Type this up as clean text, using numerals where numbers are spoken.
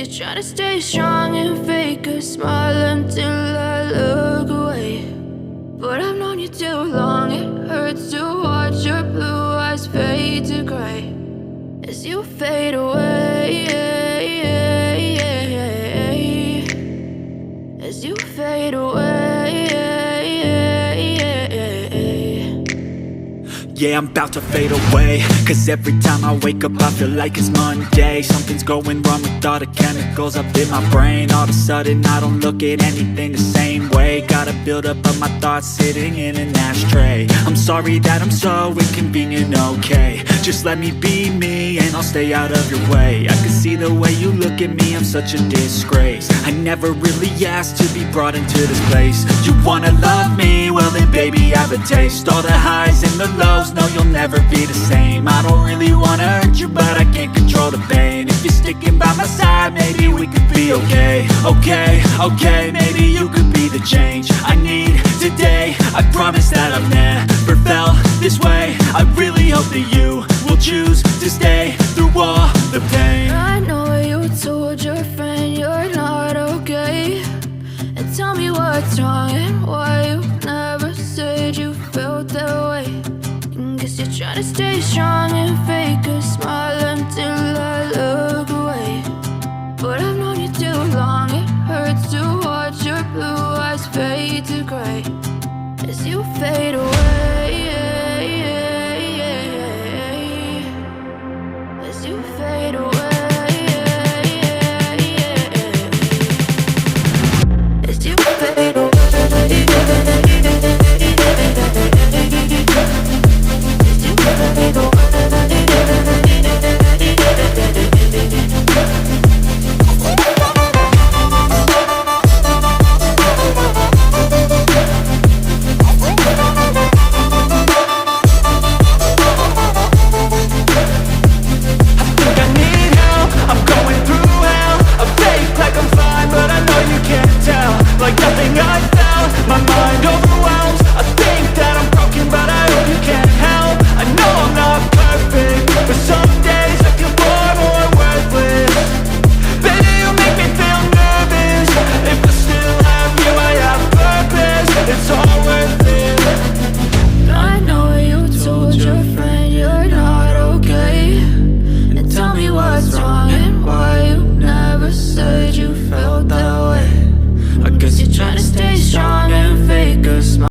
you're trying to stay strong and fake a smile until I look away. But I've known you too long, it hurts to watch your blue eyes fade to gray as you fade away, as you fade away. Yeah, I'm about to fade away, cause every time I wake up I feel like it's Monday. Something's going wrong with all the chemicals up in my brain. All of a sudden I don't look at anything the same way. Got a build up of my thoughts sitting in an ashtray. I'm sorry that I'm so inconvenient, okay. Just let me be me and I'll stay out of your way. I can see the way you look at me, I'm such a disgrace. I never really asked to be brought into this place. You wanna love me? Well then baby have a taste. All the highs and the lows, no, you'll never be the same. I don't really wanna hurt you, but I can't control the pain. If you're sticking by my side, maybe we could be okay. Okay, maybe you could be the change I need today. I promise that I've never felt this way. I really hope that you will choose to stay through all the pain. I know you told your friend you're not okay, and tell me what's wrong and why you never said you felt that way. Guess you're trying to stay strong and fake a